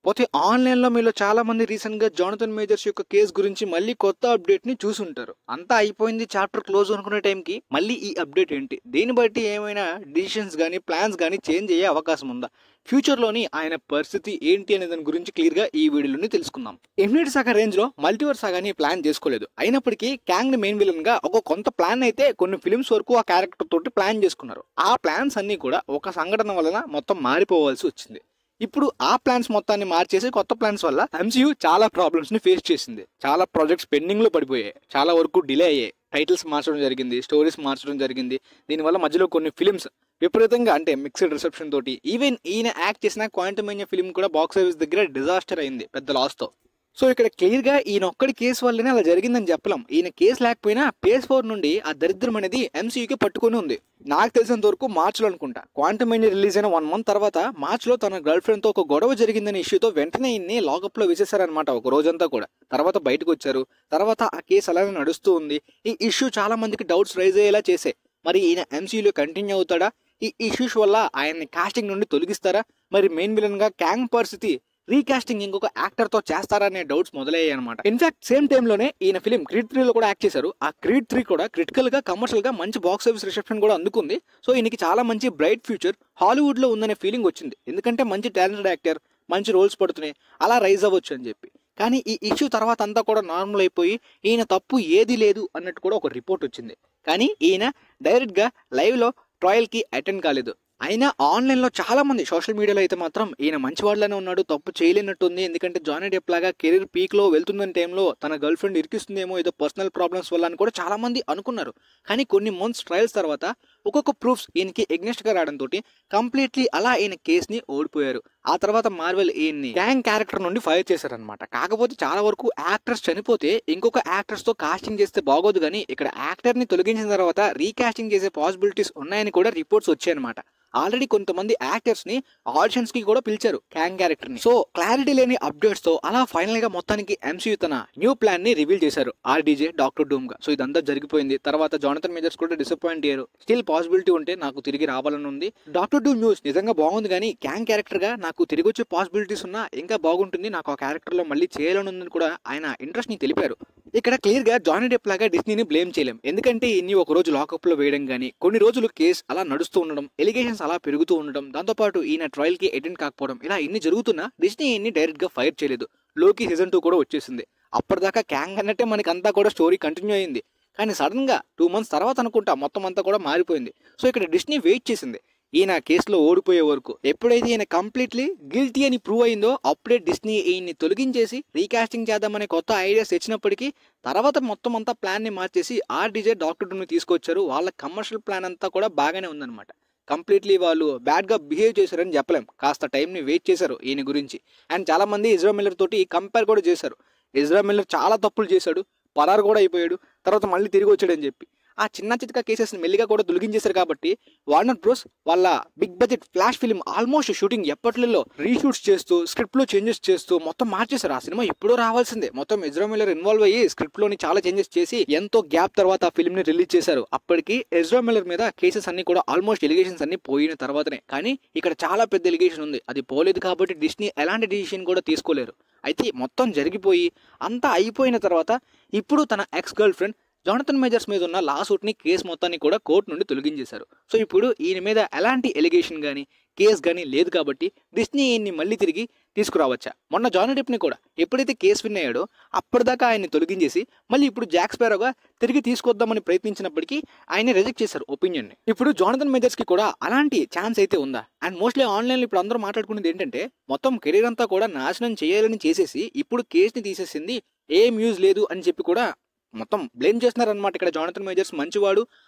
పోతే ఆన్లైన్లో మీలో చాలా మంది రీసెంట్గా జానథన్ మేజర్స్ యొక్క కేసు గురించి మళ్ళీ కొత్త అప్డేట్ని చూసుంటారు. అంతా అయిపోయింది, చాప్టర్ క్లోజ్ అనుకునే టైంకి మళ్ళీ ఈ అప్డేట్ ఏంటి, దీన్ని బట్టి ఏమైనా డిసిషన్స్ కానీ ప్లాన్స్ కానీ చేంజ్ అయ్యే అవకాశం ఉందా, ఫ్యూచర్లోని ఆయన పరిస్థితి ఏంటి అనే దాని గురించి క్లియర్గా ఈ వీడియోలోని తెలుసుకుందాం. ఇన్ఫినిటీ సాగా రేంజ్లో మల్టీవర్స్ సాగాని ప్లాన్ చేసుకోలేదు. అయినప్పటికీ క్యాంగ్ని మెయిన్ విలన్గా ఒక కొంత ప్లాన్ అయితే కొన్ని ఫిల్మ్స్ వరకు ఆ క్యారెక్టర్ తోటి ప్లాన్ చేసుకున్నారు. ఆ ప్లాన్స్ అన్నీ కూడా ఒక సంఘటన వలన మొత్తం మారిపోవాల్సి వచ్చింది. ఇప్పుడు ఆ ప్లాన్స్ మొత్తాన్ని మార్చేసి కొత్త ప్లాన్స్ వల్ల ఎంసీయూ చాలా ప్రాబ్లమ్స్ ని ఫేస్ చేసింది. చాలా ప్రాజెక్ట్స్ పెండింగ్ లో పడిపోయాయి, చాలా వరకు డిలే అయ్యాయి, టైటిల్స్ మార్చడం జరిగింది, స్టోరీస్ మార్చడం జరిగింది. దీనివల్ల మధ్యలో కొన్ని ఫిల్మ్స్ విపరీతంగా అంటే మిక్స్డ్ రిసెప్షన్ తోటి, ఈవెన్ ఈయన యాక్ట్ చేసిన క్వాంటమేనియా ఫిల్మ్ కూడా బాక్స్ ఆఫీస్ దగ్గర డిజాస్టర్ అయింది పెద్ద లాస్ తో. సో ఇక్కడ క్లియర్గా ఈయన ఒక్కడి కేసు వల్లనే అలా జరిగిందని చెప్పలేం. ఈయన కేసు లేకపోయినా PS4 నుండి ఆ దరిద్రం అనేది ఎంసీయూకి పట్టుకుని ఉంది. నాకు తెలిసినంత వరకు మార్చిలో అనుకుంటా క్వాంటమేనియా రిలీజ్ అయిన 1 month తర్వాత మార్చిలో తన గర్ల్ ఫ్రెండ్తో ఒక గొడవ జరిగిందనే ఇష్యూతో వెంటనే ఈయన్ని లాకప్లో వేసేసారనమాట ఒక రోజంతా కూడా. తర్వాత బయటకు వచ్చారు. తర్వాత ఆ కేసు అలానే నడుస్తూ ఉంది. ఈ ఇష్యూ చాలా మందికి డౌట్స్ రైజ్ అయ్యేలా చేసే, మరి ఈయన ఎంసీయూలో కంటిన్యూ అవుతాడా, ఈ ఇష్యూస్ వల్ల ఆయన్ని కాస్టింగ్ నుండి తొలగిస్తారా, మరి మెయిన్ విలన్ గా క్యాంగ్ పరిస్థితి రీకాస్టింగ్ ఇంకొక యాక్టర్ తో చేస్తారనే డౌట్స్ మొదలయ్యాయి అనమాట. ఇన్ఫాక్ట్ సేమ్ టైమ్ లోనే ఈయన ఫిలిం క్రీడ్ 3 లో కూడా యాక్ట్ చేశారు. ఆ క్రీడ్ 3 కూడా క్రిటికల్ గా కమర్షియల్ గా మంచి బాక్స్ ఆఫీస్ రిసెప్షన్ కూడా అందుకుంది. సో ఈయనకి చాలా మంచి బ్రైట్ ఫ్యూచర్ హాలీవుడ్ లో ఉందనే ఫీలింగ్ వచ్చింది. ఎందుకంటే మంచి టాలెంటెడ్ యాక్టర్, మంచి రోల్స్ పడుతున్నాయి, అలా రైజ్ అవ్వచ్చు అని చెప్పి. కానీ ఈ ఇష్యూ తర్వాత అంతా కూడా నార్మల్ అయిపోయి ఈయన తప్పు ఏది లేదు అన్నట్టు కూడా ఒక రిపోర్ట్ వచ్చింది. కానీ ఈయన డైరెక్ట్ గా లైవ్ లో ట్రయల్ కి అటెండ్ కాలేదు. అయినా ఆన్లైన్లో చాలా మంది సోషల్ మీడియాలో అయితే మాత్రం ఈయన మంచివాళ్ళనే ఉన్నాడు, తప్పు చేయలేనట్టుంది. ఎందుకంటే జానీ డెప్ లాగా కెరీర్ పీక్లో వెళ్తున్న టైంలో తన గర్ల్ ఫ్రెండ్ ఇరికిస్తుందేమో ఏదో పర్సనల్ ప్రాబ్లమ్స్ వల్ల అని కూడా చాలా మంది అనుకున్నారు. కానీ కొన్ని మంత్స్ ట్రయల్స్ తర్వాత ఒక్కొక్క ప్రూఫ్స్ ఈయనకి ఎగ్నెస్ట్గా రావడంతో కంప్లీట్లీ అలా ఈయన కేసుని ఓడిపోయారు. ఆ తర్వాత మార్వెల్ ఈయన్ని గ్యాంగ్ క్యారెక్టర్ నుండి ఫైర్ చేశారనమాట. కాకపోతే చాలా వరకు యాక్టర్స్ చనిపోతే ఇంకొక యాక్టర్స్ తో కాస్టింగ్ చేస్తే బాగోదు, కానీ ఇక్కడ యాక్టర్ ని తొలగించిన తర్వాత రీకాస్టింగ్ చేసే పాసిబిలిటీస్ ఉన్నాయని కూడా రిపోర్ట్స్ వచ్చాయన్నమాట. ఆల్రెడీ కొంతమంది యాక్టర్స్ ని ఆడిషన్స్ కి కూడా పిలిచారు క్యాంగ్ క్యారెక్టర్ ని. సో క్లారిటీ లేని అప్డేట్స్ తో అలా ఫైనల్ గా మొత్తానికి ఎంసీయూ తన న్యూ ప్లాన్ ని రివీల్ చేశారు ఆర్డీజే డాక్టర్ డూమ్ గా. సో ఇదంతా జరిగిపోయింది. తర్వాత జానథన్ మేజర్స్ కూడా డిసప్పాయింట్ అయ్యారు. స్టిల్ పాసిబిలిటీ ఉంటే నాకు తిరిగి రావాలని ఉంది. డాక్టర్ డూమ్ న్యూస్ నిజంగా బాగుంది, కానీ క్యాంగ్ క్యారెక్టర్ గా నాకు తిరిగి వచ్చే పాసిబిలిటీస్ ఉన్నా ఇంకా బాగుంటుంది, నాకు ఆ క్యారెక్టర్ లో మళ్ళీ చేయాలని ఉందని కూడా ఆయన ఇంట్రెస్ట్ ని తెలిపారు. ఇక్కడ క్లియర్ గా జానీ డెప్ లాగా డిస్నీని బ్లేమ్ చేయలేం. ఎందుకంటే ఇన్ని ఒక రోజు లాకప్ లో వేయడం కానీ, కొన్ని రోజులు కేసు అలా నడుస్తూ ఉండడం, ఎలిగేషన్స్ అలా పెరుగుతూ ఉండడం, దాంతోపాటు ఈయన ట్రయల్ కి అటెండ్ కాకపోవడం, ఇలా ఇన్ని జరుగుతున్నా డిస్నీ ఈయన్ని డైరెక్ట్ గా ఫైర్ చేయలేదు. లోకి సీజన్ 2 కూడా వచ్చేసింది. అప్పటిదాకా క్యాంగ్ అన్నట్టే మనకి అంతా కూడా స్టోరీ కంటిన్యూ అయింది. కానీ సడన్ గా 2 months తర్వాత అనుకుంటా మొత్తం అంతా కూడా మారిపోయింది. సో ఇక్కడ డిస్నీ వెయిట్ చేసింది ఈయన కేసులో ఓడిపోయే వరకు. ఎప్పుడైతే ఈయన కంప్లీట్లీ గిల్టీ అని ప్రూవ్ అయిందో అప్పుడే డిస్నీ ఈయన్ని తొలగించేసి రీకాస్టింగ్ చేద్దామనే కొత్త ఐడియాస్ తెచ్చినప్పటికీ తర్వాత మొత్తం అంతా ప్లాన్ ని మార్చేసి ఆర్డీజే డాక్టర్ డూమ్ ని తీసుకొచ్చారు. వాళ్ళ కమర్షియల్ ప్లాన్ అంతా కూడా బాగానే ఉందన్నమాట. కంప్లీట్లీ వాళ్ళు బ్యాడ్ గా బిహేవ్ చేశారని చెప్పలేం. కాస్త టైం ని వెయిట్ చేశారు ఈయన గురించి. అండ్ చాలా మంది ఎజ్రా మిల్లర్ తోటి కంపేర్ కూడా చేశారు. ఎజ్రా మిల్లర్ చాలా తప్పులు చేశాడు, పరారు కూడా అయిపోయాడు, తర్వాత మళ్ళీ తిరిగి వచ్చాడని చెప్పి. ఆ చిన్న చితక కేసెస్ మెల్లిగా కూడా తొలగించేశారు. కాబట్టి వార్నర్ బ్రోస్ వాళ్ళ big budget flash film almost shooting ఎప్పట్లో రీషూట్స్ చేస్తూ స్క్రిప్ట్ లో చేంజెస్ చేస్తూ మొత్తం మార్చేశారు. ఆ సినిమా ఎప్పుడో రావాల్సిందే. మొత్తం ఎజ్రా మిల్లర్ ఇన్వాల్వ్ అయ్యి స్క్రిప్ట్ లోని చాలా చేంజెస్ చేసి ఎంతో గ్యాప్ తర్వాత ఆ ఫిల్మ్ ని రిలీజ్ చేశారు. అప్పటికి ఎజ్రా మిల్లర్ మీద కేసెస్ అన్ని కూడా ఆల్మోస్ట్ ఎలిగేషన్స్ అన్ని పోయిన తర్వాతనే. కానీ ఇక్కడ చాలా పెద్ద ఎలిగేషన్ ఉంది, అది పోలేదు కాబట్టి డిస్నీ ఎలాంటి డిసిషన్ కూడా తీసుకోలేరు. అయితే మొత్తం జరిగిపోయి అంతా అయిపోయిన తర్వాత ఇప్పుడు తన ex girlfriend Jonathan Majors మీద ఉన్న లాసూట్ ని కేసు మొత్తాన్ని కూడా కోర్టు నుండి తొలగించేశారు. సో ఇప్పుడు ఈయన మీద ఎలాంటి ఎలిగేషన్ కానీ కేసు కానీ లేదు కాబట్టి డిస్నీ ఈయన్ని మళ్ళీ తిరిగి తీసుకురావచ్చా. మొన్న జానీ డెప్ ని కూడా ఎప్పుడైతే కేసు విన్ అయ్యాడో అప్పటిదాకా ఆయన్ని తొలగించేసి మళ్ళీ ఇప్పుడు జాక్ స్పారోగా తిరిగి తీసుకొద్దామని ప్రయత్నించినప్పటికీ ఆయన రిజెక్ట్ చేశారు ఒపీనియన్ ని. ఇప్పుడు జానథన్ మేజర్స్ కి కూడా అలాంటి ఛాన్స్ అయితే ఉందా? అండ్ మోస్ట్లీ ఆన్లైన్ ఇప్పుడు అందరూ మాట్లాడుకునేది ఏంటంటే మొత్తం కెరీర్ అంతా కూడా నాశనం చేయాలని చేసేసి ఇప్పుడు కేసుని తీసేసింది, ఏం యూజ్ లేదు అని చెప్పి కూడా మొత్తం బ్లేమ్ చేస్తున్నారనమాట. ఇక్కడ జానథన్ మేజర్స్ మంచివాడు,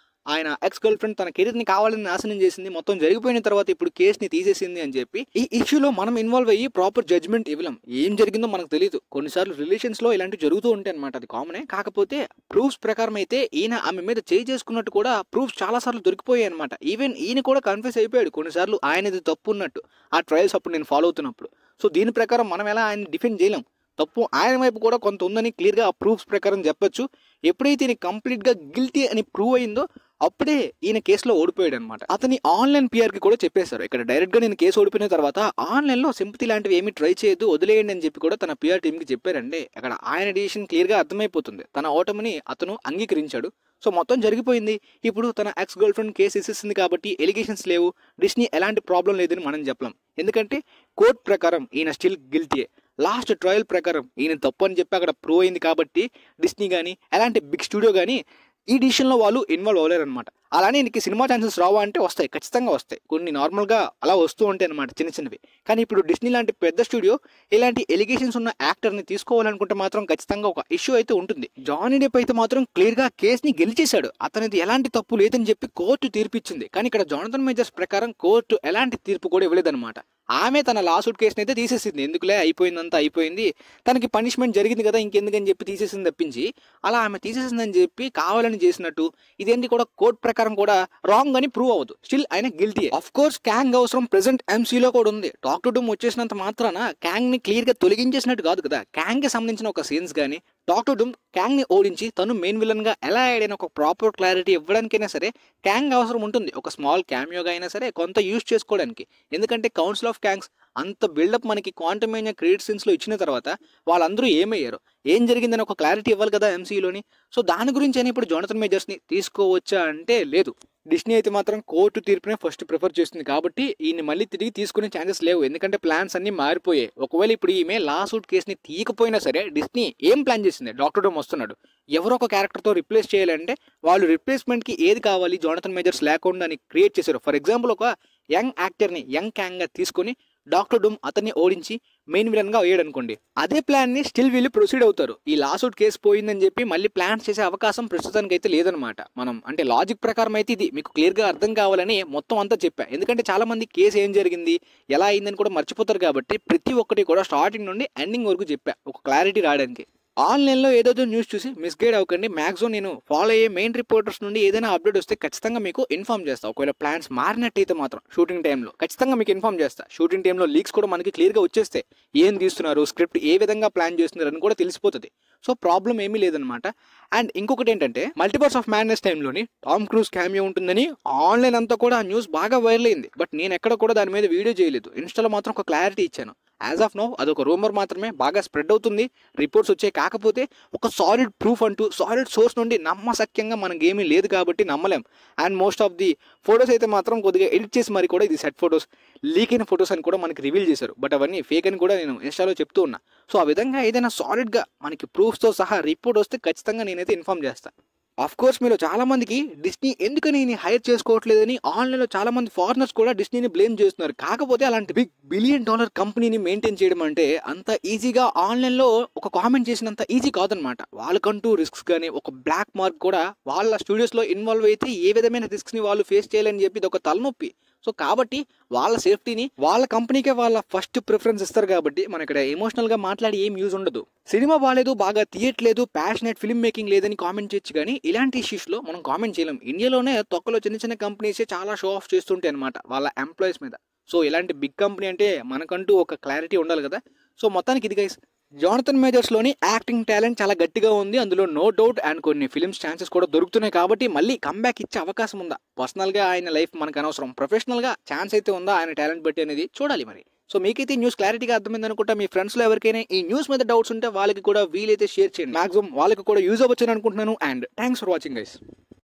ఆయన ఎక్స్ గర్ల్ ఫ్రెండ్ తన కెరీర్ ని కావాలని నాశనం చేసింది, మొత్తం జరిగిపోయిన తర్వాత ఇప్పుడు కేసుని తీసేసింది అని చెప్పి ఈ ఇష్యూలో మనం ఇన్వాల్వ్ అయ్యి ప్రాపర్ జడ్జ్మెంట్ ఇవ్వలేం. ఏం జరిగిందో మనకు తెలియదు. కొన్నిసార్లు రిలేషన్స్ లో ఇలాంటివి జరుగుతూ ఉంటాయి అనమాట, అది కామనే. కాకపోతే ప్రూఫ్స్ ప్రకారం అయితే ఈయన ఆమె మీద చేసుకున్నట్టు కూడా ప్రూఫ్స్ చాలా సార్లు దొరికిపోయాయి అనమాట. ఈవెన్ ఈయన కూడా కన్ఫ్యూజ్ అయిపోయాడు కొన్నిసార్లు ఆయనది తప్పు ఉన్నట్టు ఆ ట్రయల్స్ అప్పుడు నేను ఫాలో అవుతున్నప్పుడు. సో దీని ప్రకారం మనం ఎలా ఆయన డిఫెండ్ చేయలేం. తప్పు ఆయన వైపు కూడా కొంత ఉందని క్లియర్గా ఆ ప్రూఫ్స్ ప్రకారం చెప్పొచ్చు. ఎప్పుడైతే కంప్లీట్గా గిల్టీ అని ప్రూవ్ అయిందో అప్పుడే ఈయన కేసులో ఓడిపోయాడు అనమాట. అతని ఆన్లైన్ పిఆర్ కి కూడా చెప్పేశారు, ఇక్కడ డైరెక్ట్ గా నేను కేసు ఓడిపోయిన తర్వాత ఆన్లైన్ లో సింపతి లాంటివి ఏమి ట్రై చేయొద్దు, వదిలేయండి అని చెప్పి కూడా తన పిఆర్ టీమ్ కి చెప్పారండి. అక్కడ ఆయన డిసిషన్ క్లియర్ గా అర్థమైపోతుంది, తన ఓటమిని అతను అంగీకరించాడు. సో మొత్తం జరిగిపోయింది. ఇప్పుడు తన ఎక్స్ గర్ల్ ఫ్రెండ్ కేసు ఇస్తుంది కాబట్టి ఎలిగేషన్స్ లేవు, డిస్నీ ఎలాంటి ప్రాబ్లం లేదని మనం చెప్పలేం. ఎందుకంటే కోర్ట్ ప్రకారం ఈయన స్టిల్ గిల్టీయే. లాస్ట్ ట్రయల్ ప్రకారం ఈయన తప్పు అని చెప్పి అక్కడ ప్రూవ్ అయింది కాబట్టి డిస్నీ కానీ ఎలాంటి బిగ్ స్టూడియో కానీ ఈ డిసిషన్లో వాళ్ళు ఇన్వాల్వ్ అవ్వలేరు అనమాట. అలానే నీకు సినిమా ఛాన్సెస్ రావా అంటే వస్తాయి, ఖచ్చితంగా వస్తాయి. కొన్ని నార్మల్గా అలా వస్తూ ఉంటాయి అనమాట, చిన్న చిన్నవి. కానీ ఇప్పుడు డిస్నీ లాంటి పెద్ద స్టూడియో ఇలాంటి ఎలిగేషన్స్ ఉన్న యాక్టర్ని తీసుకోవాలనుకుంటే మాత్రం ఖచ్చితంగా ఒక ఇష్యూ అయితే ఉంటుంది. జానీ డెప్ అయితే మాత్రం క్లియర్గా కేసుని గెలిచేశాడు, అతనిది ఎలాంటి తప్పు లేదని చెప్పి కోర్టు తీర్పు ఇచ్చింది. కానీ ఇక్కడ జానథన్ మేజర్స్ ప్రకారం కోర్టు ఎలాంటి తీర్పు కూడా ఇవ్వలేదన్నమాట. ఆమె తన లాసూట్ కేసుని అయితే తీసేసింది, ఎందుకులే అయిపోయిందంతా అయిపోయింది, తనకి పనిష్మెంట్ జరిగింది కదా ఇంకెందుకని చెప్పి తీసేసింది తప్పించి అలా ఆమె తీసేసిందని చెప్పి కావాలని చేసినట్టు ఇదేంటి కూడా కోర్టు ప్రకారం కూడా రాంగ్ అని ప్రూవ్ అవ్వదు. స్టిల్ ఆయన గిల్టీ. ఆఫ్ కోర్స్ క్యాంగ్ అవసరం ప్రెసెంట్ ఎంసీలో కూడా ఉంది. డాక్టర్ డూమ్ వచ్చేసినంత మాత్రాన క్యాంగ్ ని క్లియర్ గా తొలగించేసినట్టు కాదు కదా. క్యాంగ్ కి సంబంధించిన ఒక సీన్స్ కానీ డాక్టర్ డూమ్ క్యాంగ్ ని ఓడించి తను మెయిన్ విలన్ గా ఎలా అయ్యాడని ఒక ప్రాపర్ క్లారిటీ ఇవ్వడానికైనా సరే క్యాంగ్ అవసరం ఉంటుంది. ఒక స్మాల్ క్యామియోగా అయినా సరే కొంత యూజ్ చేసుకోవడానికి. ఎందుకంటే కౌన్సిల్ ఆఫ్ క్యాంగ్స్ అంత బిల్డప్ మనకి క్వాంటమేనియా క్రియేట్ సీన్స్ లో ఇచ్చిన తర్వాత వాళ్ళందరూ ఏమయ్యారు, ఏం జరిగిందని ఒక క్లారిటీ ఇవ్వాలి కదా ఎంసీలోని. సో దాని గురించి అని ఇప్పుడు జానథన్ మేజర్స్ ని తీసుకోవచ్చా అంటే లేదు. డిస్నీ అయితే మాత్రం కోర్టు తీర్పునే ఫస్ట్ ప్రిఫర్ చేస్తుంది కాబట్టి ఈయన మళ్ళీ తిరిగి తీసుకునే ఛాన్సెస్ లేవు, ఎందుకంటే ప్లాన్స్ అన్ని మారిపోయాయి. ఒకవేళ ఇప్పుడు ఈమె లాసూట్ కేసుని తీయకపోయినా సరే డిస్నీ ఏం ప్లాన్ చేసింది, డాక్టర్ డూమ్ వస్తున్నాడు, ఎవరో ఒక క్యారెక్టర్తో రిప్లేస్ చేయాలంటే వాళ్ళు రిప్లేస్మెంట్కి ఏది కావాలి జానథన్ మేజర్స్ లేకుండా అని క్రియేట్ చేశారు. ఫర్ ఎగ్జాంపుల్ ఒక యంగ్ యాక్టర్ని యంగ్ క్యాంగ్గా తీసుకొని డాక్టర్ డూమ్ అతన్ని ఓడించి మెయిన్ విలన్ గా అయ్యాడు అనుకోండి, అదే ప్లాన్ ని స్టిల్ వీళ్ళు ప్రొసీడ్ అవుతారు. ఈ లాసూట్ కేసు పోయిందని చెప్పి మళ్ళీ ప్లాన్స్ చేసే అవకాశం ప్రస్తుతానికి అయితే లేదనమాట. మనం అంటే లాజిక్ ప్రకారం అయితే ఇది మీకు క్లియర్ గా అర్థం కావాలని మొత్తం అంతా చెప్పా. ఎందుకంటే చాలా మంది కేసు ఏం జరిగింది ఎలా అయిందని కూడా మర్చిపోతారు కాబట్టి ప్రతి ఒక్కటి కూడా స్టార్టింగ్ నుండి ఎండింగ్ వరకు చెప్పా ఒక క్లారిటీ రావడానికి. ఆన్లైన్లో ఏదైతే న్యూస్ చూసి మిస్గైడ్ అవ్వకండి. మ్యాక్సిమం నేను ఫాలో అయ్యే మెయిన్ రిపోర్టర్స్ నుండి ఏదైనా అప్డేట్ వస్తే ఖచ్చితంగా మీకు ఇన్ఫార్మ్ చేస్తాను. ఒకవేళ ప్లాన్స్ మారినట్టయితే మాత్రం షూటింగ్ టైంలో ఖచ్చితంగా మీకు ఇన్ఫార్మ్ చేస్తాను. షూటింగ్ టైంలో లీక్స్ కూడా మనకి క్లియర్గా వచ్చేస్తే ఏం తీస్తున్నారు, స్క్రిప్ట్ ఏ విధంగా ప్లాన్ చేస్తున్నారు అని కూడా తెలిసిపోతుంది. సో ప్రాబ్లం ఏమీ లేదనమాట. అండ్ ఇంకొకటి ఏంటంటే మల్టీవర్స్ ఆఫ్ మ్యాడ్నెస్ టైంలోని టామ్ క్రూజ్ క్యామియో ఉంటుందని ఆన్లైన్ అంతా కూడా ఆ న్యూస్ బాగా వైరల్ అయింది. బట్ నేను ఎక్కడ కూడా దాని మీద వీడియో చేయలేదు, ఇన్స్టాలో మాత్రం ఒక క్లారిటీ ఇచ్చాను. యాజ్ ఆఫ్ నో అదొక రూమర్ మాత్రమే, బాగా స్ప్రెడ్ అవుతుంది, రిపోర్ట్స్ వచ్చాయి. కాకపోతే ఒక సాలిడ్ ప్రూఫ్ అంటూ సాలిడ్ సోర్స్ నుండి నమ్మసక్యంగా మనకి ఏమీ లేదు కాబట్టి నమ్మలేం. And most of the photos అయితే మాత్రం కొద్దిగా ఎడిట్ చేసి మరి కూడా ఇది సెట్ ఫొటోస్, లీక్ అయిన ఫొటోస్ అని కూడా మనకి రివీల్ చేశారు. బట్ అవన్నీ ఫేక్ అని కూడా నేను ఇన్స్టాలో చెప్తూ ఉన్నా. సో ఆ విధంగా ఏదైనా సాలిడ్గా మనకి ప్రూఫ్స్తో సహా రిపోర్ట్ వస్తే ఖచ్చితంగా నేనైతే ఇన్ఫార్మ్ చేస్తాను. ఆఫ్ కోర్స్ మీరు చాలా మందికి డిస్నీ ఎందుకని నేను హైర్ చేసుకోవట్లేదని ఆన్లైన్లో చాలా మంది ఫారినర్స్ కూడా డిస్నీని బ్లేమ్ చేస్తున్నారు. కాకపోతే అలాంటి బిగ్ $1 బిలియన్ కంపెనీని మెయింటైన్ చేయడం అంటే అంత ఈజీగా ఆన్లైన్లో ఒక కామెంట్ చేసినంత ఈజీ కాదనమాట. వాళ్ళకంటూ రిస్క్స్ కానీ ఒక బ్లాక్ మార్క్ కూడా వాళ్ళ స్టూడియోస్లో ఇన్వాల్వ్ అయితే ఏ విధమైన రిస్క్స్ని వాళ్ళు ఫేస్ చేయాలని చెప్పి ఇది ఒక తలనొప్పి. సో కాబట్టి వాళ్ళ సేఫ్టీని వాళ్ళ కంపెనీకే వాళ్ళ ఫస్ట్ ప్రిఫరెన్స్ ఇస్తారు కాబట్టి మన ఇక్కడ ఎమోషనల్గా మాట్లాడి ఏం యూజ్ ఉండదు. సినిమా బాగాలేదు, బాగా తీయట్లేదు, ప్యాషనేట్ ఫిల్మ్ మేకింగ్ లేదని కామెంట్ చేయొచ్చు కానీ ఇలాంటి ఇష్యూస్లో మనం కామెంట్ చేయలేం. ఇండియాలోనే తొక్కలో చిన్న చిన్న కంపెనీసే చాలా షో ఆఫ్ చేస్తుంటాయి అనమాట వాళ్ళ ఎంప్లాయీస్ మీద. సో ఇలాంటి బిగ్ కంపెనీ అంటే మనకంటూ ఒక క్లారిటీ ఉండాలి కదా. సో మొత్తానికి ఇది గైస్, జానథన్ మేజర్స్లోని యాక్టింగ్ టాలెంట్ చాలా గట్టిగా ఉంది, అందులో నో డౌట్. అండ్ కొన్ని ఫిల్మ్స్ ఛాన్సెస్ కూడా దొరుకుతున్నాయి కాబట్టి మళ్ళీ కంబ్యాక్ ఇచ్చే అవకాశం ఉందా, పర్సనల్గా ఆయన లైఫ్ మనకు అనవసరం, ప్రొఫెషనల్గా ఛాన్స్ అయితే ఉందా ఆయన టాలెంట్ బట్టి అనేది చూడాలి మరి. సో మీకైతే న్యూస్ క్లారిటీగా అర్థమైంది అనుకుంటా. మీ ఫ్రెండ్స్లో ఎవరికైనా ఈ న్యూస్ మీద డౌట్స్ ఉంటే వాళ్ళకి కూడా వీలైతే షేర్ చేయండి, మాక్సిమం వాళ్ళకి కూడా యూజ్ అవ్వచ్చు అనుకుంటున్నాను. And thanks for watching guys.